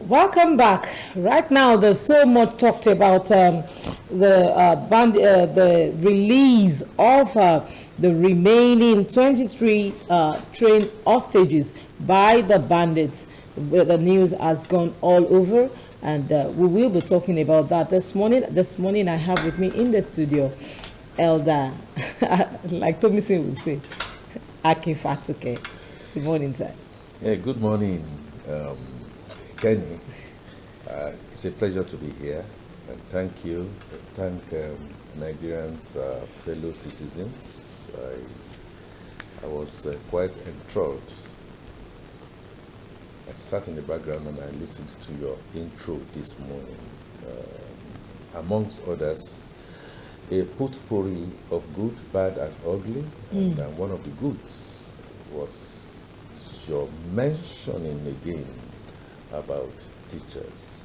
Welcome back. Right now, there's so much talked about the release of the remaining 23 trained hostages by the bandits. The news has gone all over, and we will be talking about that this morning. This morning, I have with me in the studio, Elder, like Tomisin would say, Akin Fatuke. Good morning, sir. Yeah, good morning, Kenny. It's a pleasure to be here, and thank you. Thank Nigerians, fellow citizens. I was quite enthralled. I sat in the background and I listened to your intro this morning. Amongst others, a potpourri of good, bad, and ugly, and one of the goods was your mentioning again about teachers.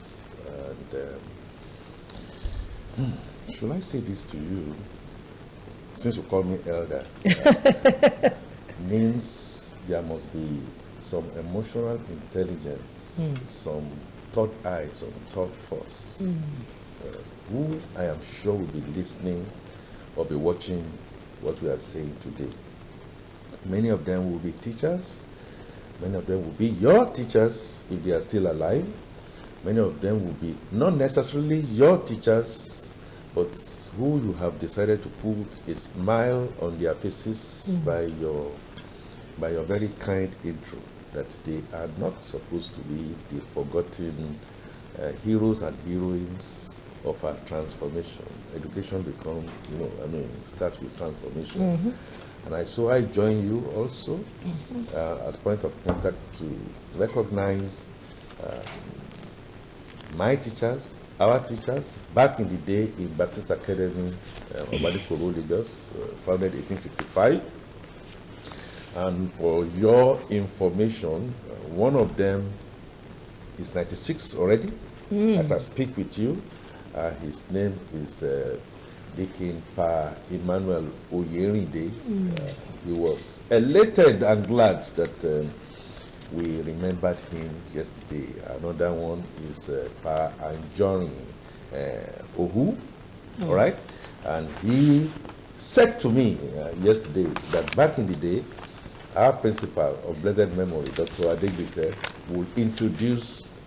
And should I say this to you, since you call me elder? Means there must be some emotional intelligence, some third eye, some thought force, who I am sure will be listening or be watching what we are saying today. Many of them will be teachers. Many of them will be your teachers if they are still alive. Many of them will be not necessarily your teachers, but who you have decided to put a smile on their faces by your very kind intro, that they are not supposed to be the forgotten heroes and heroines of our transformation. Education becomes, starts with transformation. And I join you also as point of contact to recognize my teachers, our teachers, back in the day in Baptist Academy, Obanikoro, Lagos, founded 1855. And for your information, one of them is 96 already, as I speak with you. His name is Deacon Pa Emmanuel Oyerinde. He was elated and glad that we remembered him yesterday. Another one is Pa Anjorin Ohu, all right? And he said to me yesterday that back in the day, our principal of blessed memory, Dr. Adegbite, would introduce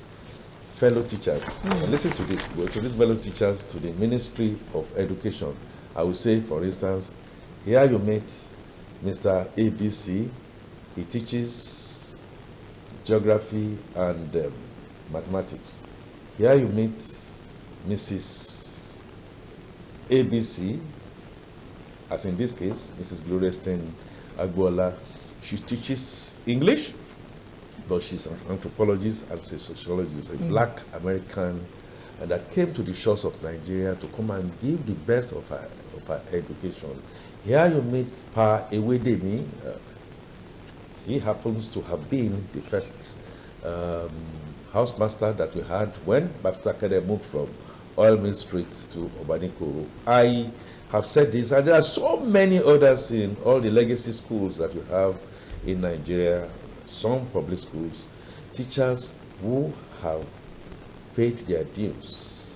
fellow teachers. Listen to this. We introduce fellow teachers to the Ministry of Education. I will say, for instance, here you meet Mr. ABC. He teaches geography and mathematics. Here you meet Mrs. ABC, as in this case, Mrs. Glorestein Agbola. She teaches English, but she's an anthropologist and a sociologist, a black American, and that came to the shores of Nigeria to come and give the best of her education. Here you meet Pa Ewedemi. He happens to have been the first housemaster that we had when Baptist Academy moved from Oil Mill Street to Obanikoro. I have said this, and there are so many others in all the legacy schools that we have in Nigeria, some public schools, teachers who have paid their dues.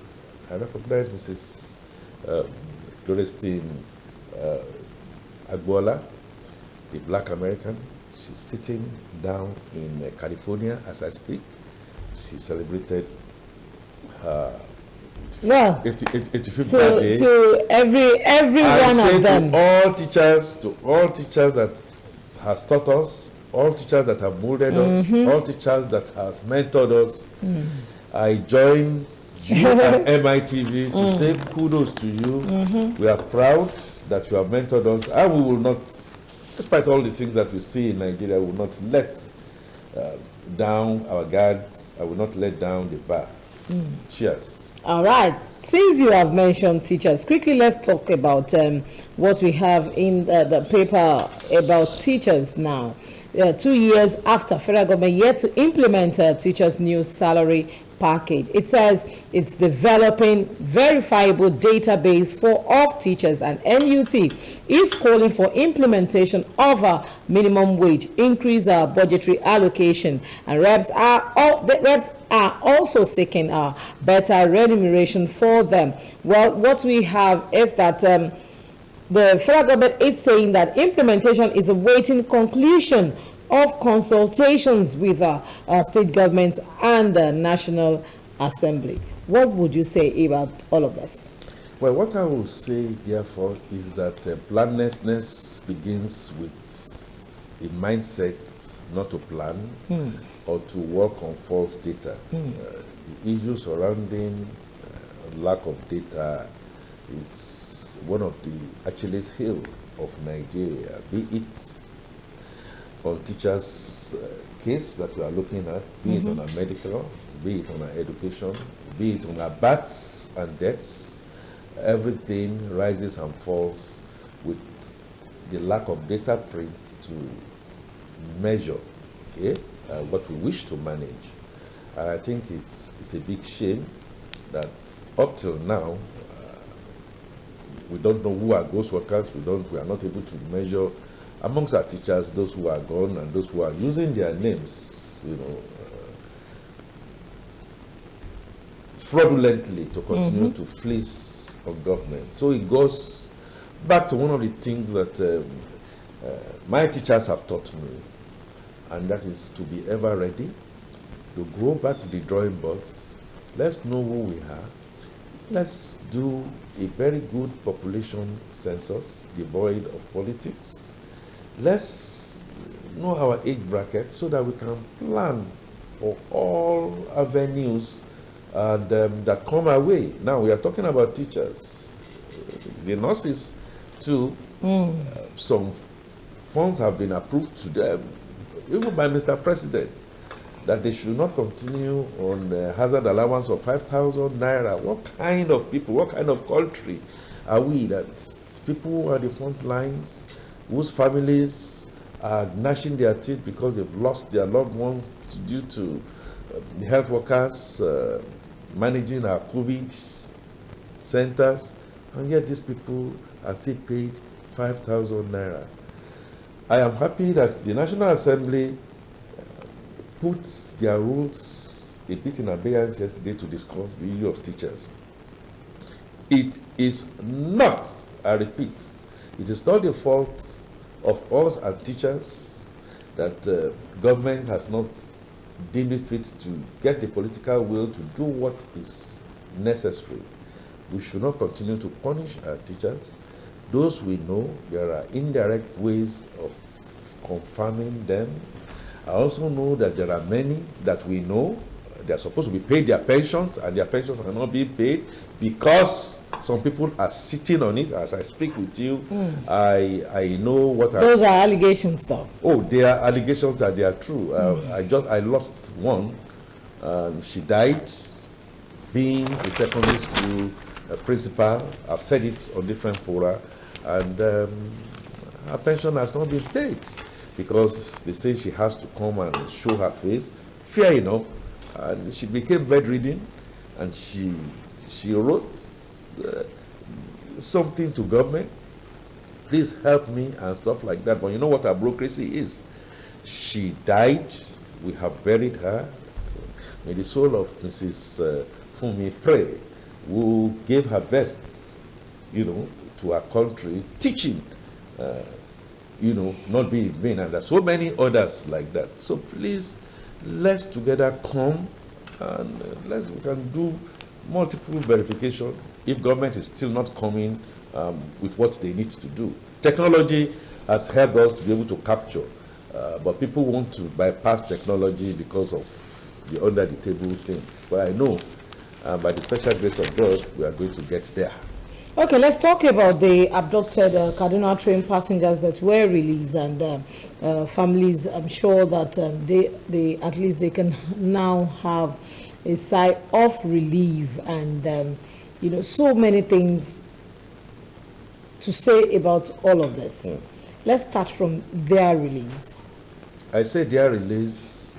I recognize Mrs. Glorestein Agbola, the black American. She's sitting down in California as I speak. She celebrated her 85th birthday. To every one of them. To all teachers that has taught us, all teachers that have molded us, all teachers that has mentored us. I join you and MITV to say kudos to you. We are proud that you have mentored us, and we will not, despite all the things that we see in Nigeria, we will not let down our guard. I will not let down the bar. Cheers. All right. Since you have mentioned teachers, quickly let's talk about what we have in the paper about teachers now. 2 years after federal government yet to implement teachers' new salary package. It says it's developing verifiable database for all teachers, and NUT is calling for implementation of a minimum wage, increase budgetary allocation, and reps are also seeking better remuneration for them. Well, what we have is that the federal government is saying that implementation is awaiting conclusion of consultations with state governments and the National Assembly. What would you say about all of this? Well, what I will say, therefore, is that planlessness begins with a mindset not to plan or to work on false data. The issue surrounding lack of data is one of the Achilles heel of Nigeria, be it on teachers' case that we are looking at, be it on our medical, be it on our education, be it on our births and deaths. Everything rises and falls with the lack of data print to measure what we wish to manage. And I think it's a big shame that up till now, we don't know who are ghost workers. We are not able to measure amongst our teachers those who are gone and those who are using their names, fraudulently to continue to fleece on government. So it goes back to one of the things that my teachers have taught me, and that is to be ever ready, to go back to the drawing boards. Let's know who we are. Let's do a very good population census devoid of politics. Let's know our age bracket so that we can plan for all avenues that come our way. Now we are talking about teachers. The nurses too, some funds have been approved to them, even by Mr. President, that they should not continue on the hazard allowance of 5,000 naira. What kind of people, what kind of country are we that people who are the front lines, whose families are gnashing their teeth because they've lost their loved ones due to the health workers managing our COVID centers, and yet these people are still paid 5,000 naira. I am happy that the National Assembly put their rules a bit in abeyance yesterday to discuss the issue of teachers. It is not, I repeat, it is not the fault of us and teachers that government has not deemed it fit to get the political will to do what is necessary. We should not continue to punish our teachers. Those we know, there are indirect ways of confirming them. I also know that there are many that we know they are supposed to be paid their pensions, and their pensions are not being paid because some people are sitting on it. As I speak with you, I know what those are allegations, though. Oh, they are allegations that they are true. I lost one. She died being a secondary school principal. I've said it on different fora, and her pension has not been paid because they say she has to come and show her face. Fair enough. And she became bedridden, and she wrote something to government, please help me and stuff like that. But you know what our bureaucracy is. She died, we have buried her. May the soul of Mrs. Fumi pray, who gave her best, to our country, teaching, not be in vain. And there are so many others like that. So please, let's together come and we can do multiple verification if government is still not coming with what they need to do. Technology has helped us to be able to capture, but people want to bypass technology because of the under the table thing. But I know by the special grace of God, we are going to get there. Okay, let's talk about the abducted Kaduna train passengers that were released, and families. I'm sure that they at least they can now have a sigh of relief, and so many things to say about all of this. Let's start from their release. I say their release.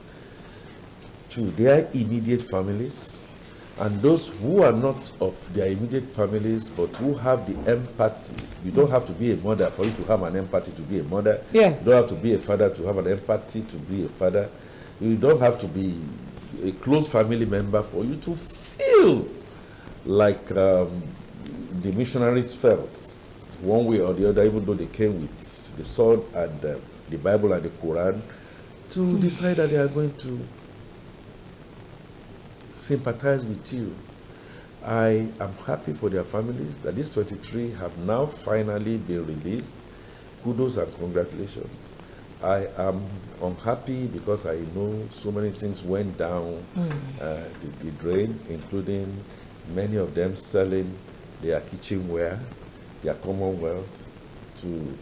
to their immediate families, and those who are not of their immediate families but who have the empathy. You don't have to be a mother for you to have an empathy to be a mother. Yes. You don't have to be a father to have an empathy to be a father. You don't have to be a close family member for you to feel like the missionaries felt one way or the other, even though they came with the sword and the Bible and the Quran, to decide that they are going to sympathize with you. I am happy for their families that these 23 have now finally been released. Kudos and congratulations. I am unhappy because I know so many things went down the drain, including many of them selling their kitchenware, their commonwealth, to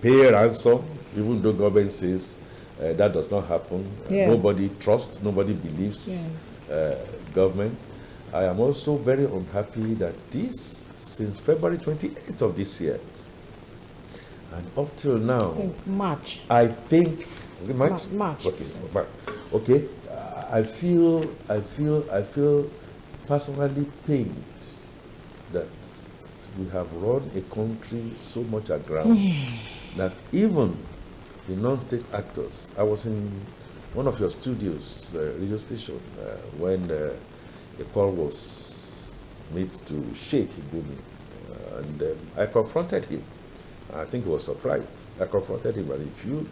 pay ransom, even though government says that does not happen. Yes. Nobody trusts, nobody believes government. I am also very unhappy that this, since February 28th of this year, and up till now, March. I think, is it March? March. Okay, March. Okay. I feel personally pained that we have run a country so much aground that even the non-state actors. I was in one of your studios, radio station, when a call was made to Sheikh Igumi, and I confronted him. I think he was surprised. I confronted him, and if you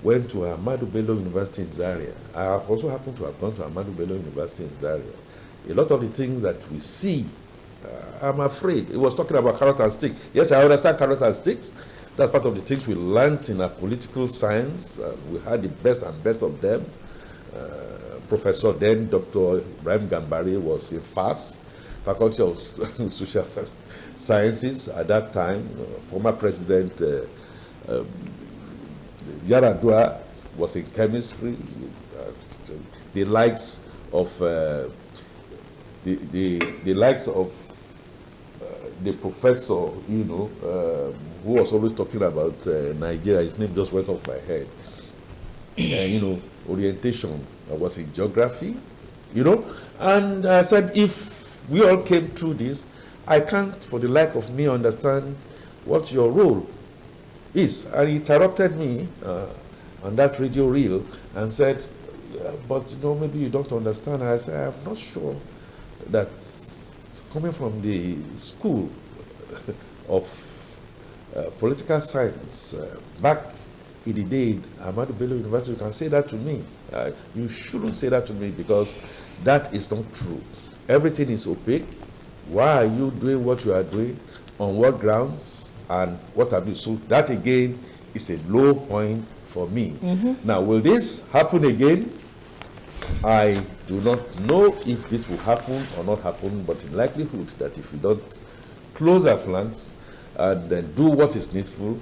went to Ahmadu Bello University in Zaria, I also happen to have gone to Ahmadu Bello University in Zaria. A lot of the things that we see, I'm afraid, he was talking about carrot and stick. Yes, I understand carrot and sticks. That's part of the things we learned in our political science. We had the best and best of them. Professor then, Dr. Ibrahim Gambari, was in FAS, Faculty of Social Sciences at that time. Former President Yaradua was in chemistry. The likes of the likes of the professor, who was always talking about Nigeria. His name just went off my head. Orientation. I was in geography, and I said, if we all came through this, I can't, for the lack of me, understand what your role is. And he interrupted me on that radio reel and said, but maybe you don't understand. I said, I'm not sure that coming from the school of political science back in the day in Ahmadu Bello University, you can say that to me. You shouldn't say that to me, because that is not true. Everything is opaque. Why are you doing what you are doing? On what grounds? And what have you? So that again is a low point for me. Now, will this happen again? I do not know if this will happen or not happen, but in likelihood that if we don't close our flanks and then do what is needful,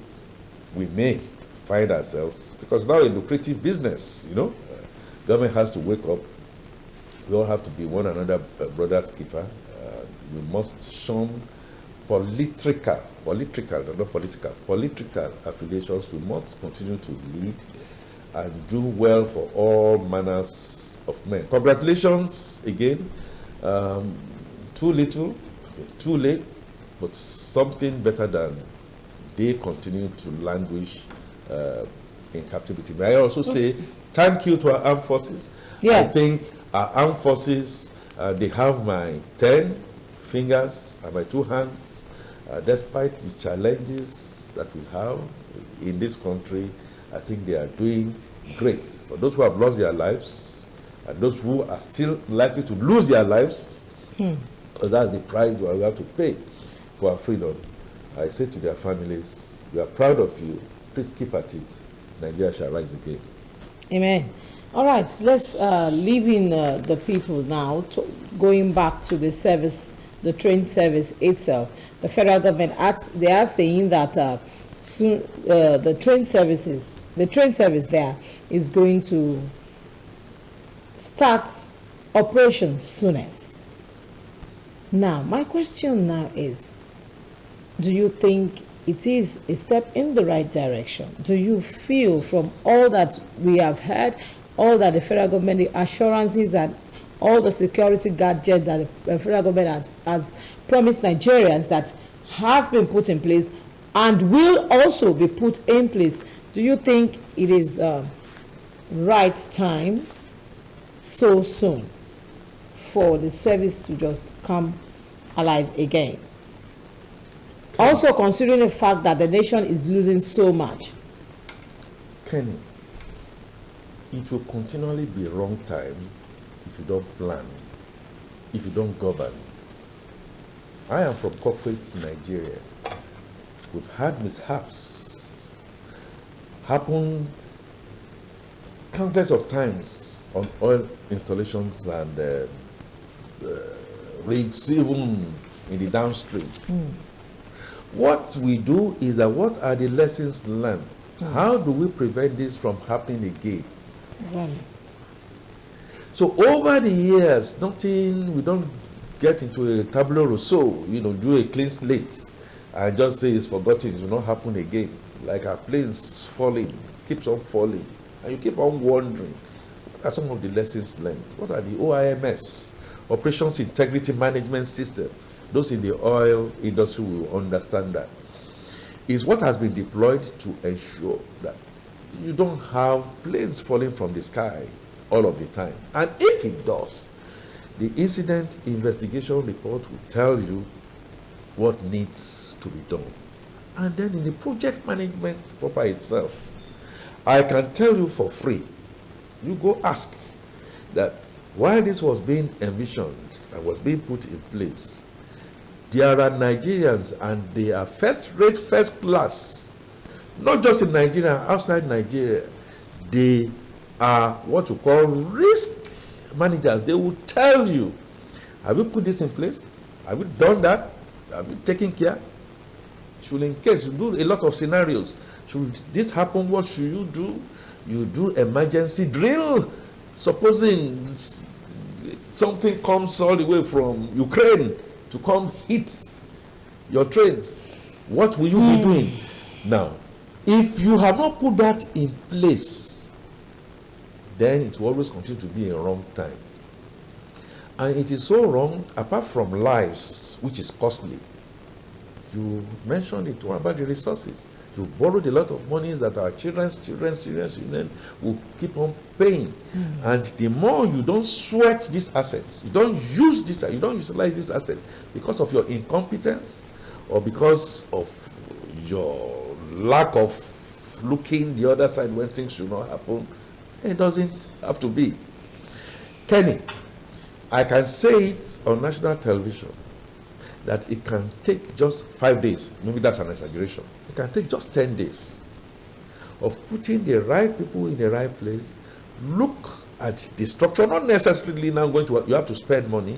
we may find ourselves, because now a lucrative business, government has to wake up. We all have to be one another brother's keeper. We must shun political affiliations. We must continue to lead and do well for all manners of men. Congratulations again. Too little, too late, but something better than they continue to languish in captivity. May I also say thank you to our armed forces. Yes. I think our armed forces, they have my 10 fingers and my 2 hands. Despite the challenges that we have in this country, I think they are doing great. For those who have lost their lives and those who are still likely to lose their lives, that's the price we have to pay for our freedom. I say to their families, we are proud of you. Please keep at it. Nigeria shall rise again. Amen. All right, let's leave in the people now, going back to the service, the train service itself. The federal government, they are saying that soon the train service there is going to start operations soonest. Now, my question now is, do you think it is a step in the right direction? Do you feel from all that we have heard all that the federal government, the assurances and all the security gadgets that the federal government has promised Nigerians that has been put in place and will also be put in place, do you think it is right time so soon for the service to just come alive again? Also considering the fact that the nation is losing so much. Kenny, it will continually be wrong time if you don't plan, if you don't govern. I am from corporate Nigeria. We've had mishaps, happened countless of times on oil installations and rigs, even in the downstream. What we do is that what are the lessons learned? How do we prevent this from happening again? Exactly. So over the years, we don't get into a tableau rasa, do a clean slate and just say it's forgotten, it will not happen again. Like our planes falling, keeps on falling, and you keep on wondering, what are some of the lessons learned? What are the OIMS, Operations Integrity Management System? Those in the oil industry will understand that. Is what has been deployed to ensure that you don't have planes falling from the sky all of the time. And if it does, the incident investigation report will tell you what needs to be done. And then in the project management proper itself, I can tell you for free, you go ask that while this was being envisioned and was being put in place, there are Nigerians and they are first-rate, first-class, not just in Nigeria, outside Nigeria. They are what you call risk managers. They will tell you, have you put this in place? Have you done that? Have you taken care? Should in case you do a lot of scenarios, should this happen, what should you do? You do emergency drill. Supposing something comes all the way from Ukraine to come hit your trains, what will you be doing? Now, if you have not put that in place, then it will always continue to be a wrong time. And it is so wrong, apart from lives, which is costly. You mentioned it about the resources. You've borrowed a lot of monies that our children will keep on paying. And the more you don't sweat these assets, you don't use this, you don't utilize this asset because of your incompetence or because of your lack of looking the other side when things should not happen, it doesn't have to be. Kenny, I can say it on national television that it can take just 5 days, maybe that's an exaggeration, it can take just 10 days of putting the right people in the right place, look at the structure, not necessarily now you have to spend money,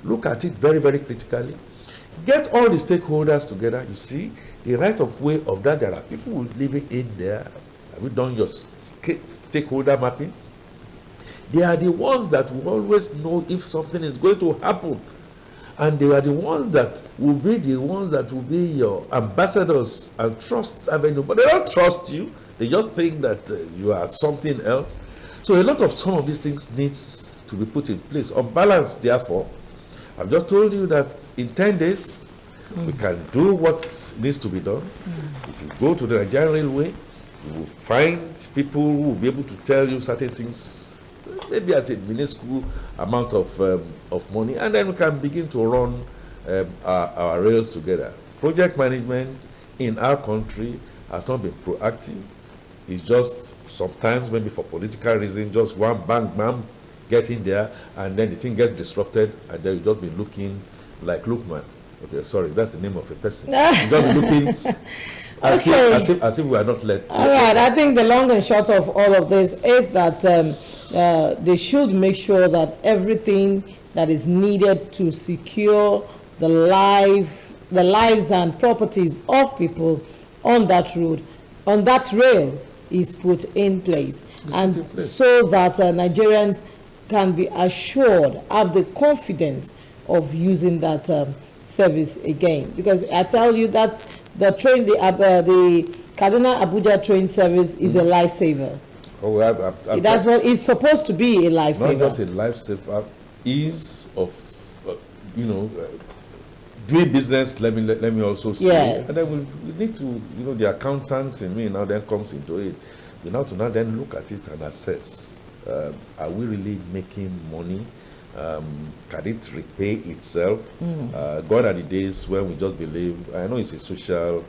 look at it very, very critically, get all the stakeholders together. You see, the right of way of that, there are people living in there. Have you done your stakeholder mapping? They are the ones that will always know if something is going to happen. And they are the ones that will be your ambassadors and trust avenue. But they don't trust you. They just think that you are something else. So a lot of some of these things needs to be put in place. On balance, therefore, I've just told you that in 10 days, we can do what needs to be done. If you go to the Nigerian Railway, you will find people who will be able to tell you certain things, maybe at a minuscule amount of money, and then we can begin to run our rails together. Project management in our country has not been proactive. It's just sometimes, maybe for political reasons, just one bang, get in there, and then the thing gets disrupted, and then you just be looking like Lookman. Okay, sorry, that's the name of a person. You just be looking as if we are not let. All right, I think the long and short of all of this is that they should make sure that everything that is needed to secure the lives and properties of people on that road, on that rail, is put in place, so that Nigerians can be assured, have the confidence of using that service again. Because I tell you that the Kaduna Abuja train service is a lifesaver. Oh, That's what it's supposed to be, a not lifesaver. just a lifesaver, ease of, you know, doing business. Let me also say, Yes. and then we need to, you know, the accountant in me now then comes into it. We now to now then look at it and assess: are we really making money? Can it repay itself? Gone are the days when we just believe. I know it's a social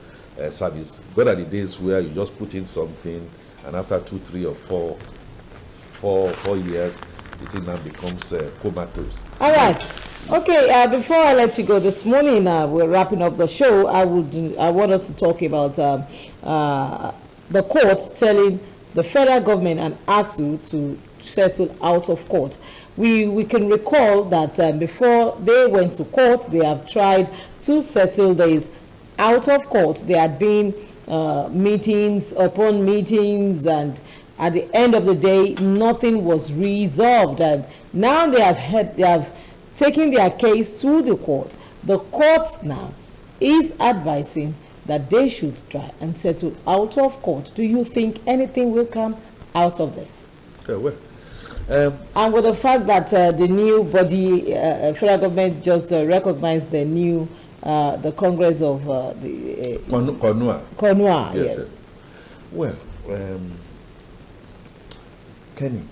service. Gone are the days where you just put in something, and after 2, 3, or 4 years, the thing now becomes comatose. All right. Okay, before I let you go this morning, we're wrapping up the show. I want us to talk about the court telling the federal government and ASU to settle out of court. We can recall that before they went to court, they have tried to settle this out of court. There had been meetings upon meetings, and at the end of the day, nothing was resolved. And now they have taken their case to the court. The court now is advising that they should try and settle out of court. Do you think anything will come out of this? Okay, well, and with the fact that the new body, federal government just recognized the new, the Congress of the Konua. yes. Well, Kenny,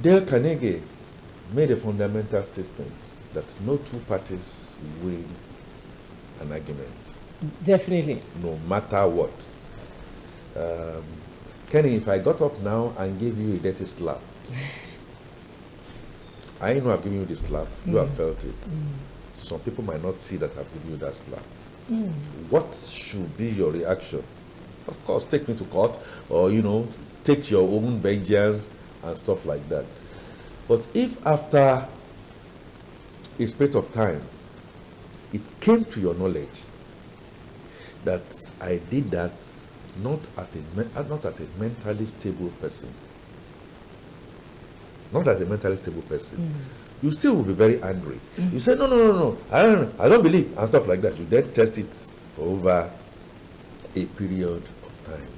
Dale Carnegie made a fundamental statement that no two parties win an argument, Definitely. no matter what. Kenny, if I got up now and gave you a dirty slap, I know I've given you the slap, you have felt it. Some people might not see that I've given you that slap. What should be your reaction? Of course, take me to court, or, you know, take your own vengeance and stuff like that. But if after a space of time, it came to your knowledge that I did that not at a mentally stable person, you still will be very angry. You say, no, I don't believe, and stuff like that. You then test it for over a period of time.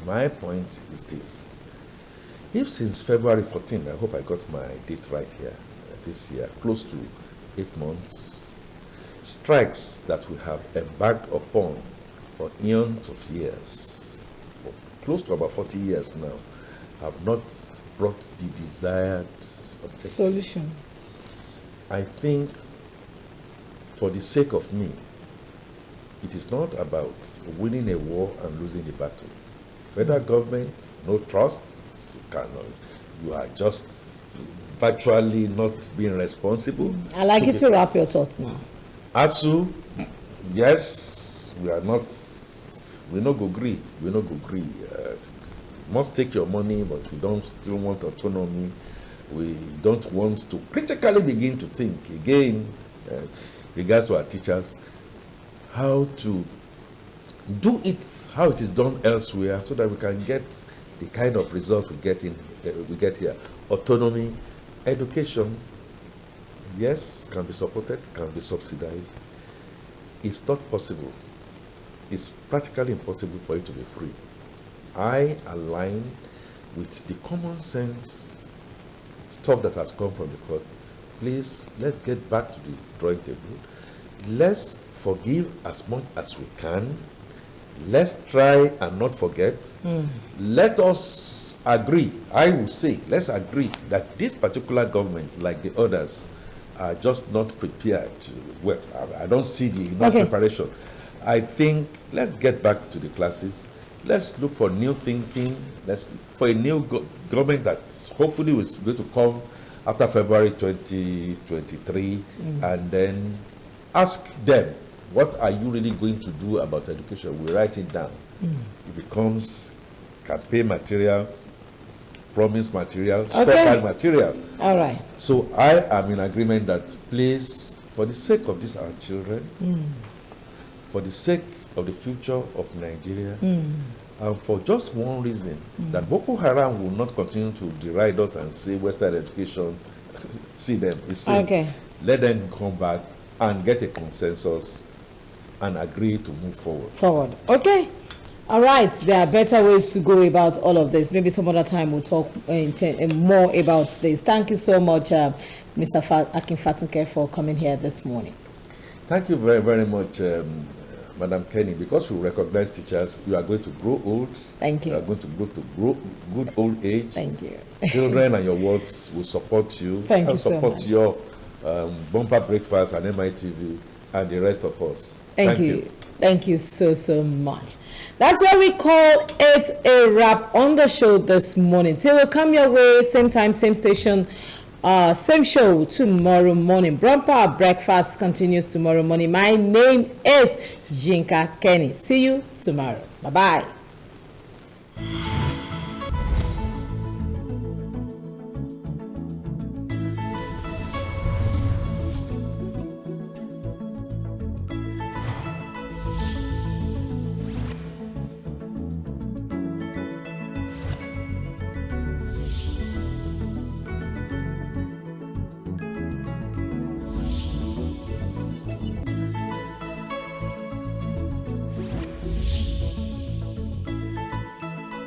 My point is this: if since February 14, I hope I got my date right here, this year, close to 8 months, strikes that we have embarked upon for eons of years, for close to about 40 years now, have not brought the desired objective. Solution. I think, for the sake of me, it is not about winning a war and losing the battle. Federal government, no trust, you are just virtually not being responsible. I'd like you to wrap your thoughts now. ASU, yes, we not go agree. Must take your money, but we don't still want autonomy. We don't want to critically begin to think again, regards to our teachers, how to do it, how it is done elsewhere, so that we can get the kind of results we get here. Autonomy, education, yes, can be supported, can be subsidized. It's not possible. It's practically impossible for it to be free. I align with the common sense stuff that has come from the court. Please, let's get back to the drawing table. Let's forgive as much as we can. Let's try and not forget. Let us agree, I will say, let's agree that this particular government, like the others, are just not prepared. Well, I don't see the enough preparation. I think let's get back to the classes. Let's look for new thinking. Let's for a new government that hopefully is going to come after February 2023, and then ask them, what are you really going to do about education? We write it down. It becomes campaign material, promise material, scorecard material. All right. So I am in agreement that, please, for the sake of these our children, for the sake of the future of Nigeria, and for just one reason, that Boko Haram will not continue to deride us and say Western education, see them, it's safe. Okay. Let them come back and get a consensus and agree to move forward. Okay. All right, there are better ways to go about all of this. Maybe some other time we'll talk more about this. Thank you so much, Mr. Akin Fatunke, for coming here this morning. Thank you very, very much, Madam Kenny. Because you recognize teachers, you are going to grow old. Thank you. You are going to grow good old age. Thank you. Children and your wards will support you. Thank you and so support much. your Bumper Breakfast and MITV and the rest of us. Thank you. Thank you so much. That's why we call it a wrap on the show this morning. Till we come your way, same time, same station, same show tomorrow morning. Bumper Breakfast continues tomorrow morning. My name is Yinka Kenny. See you tomorrow. Bye-bye.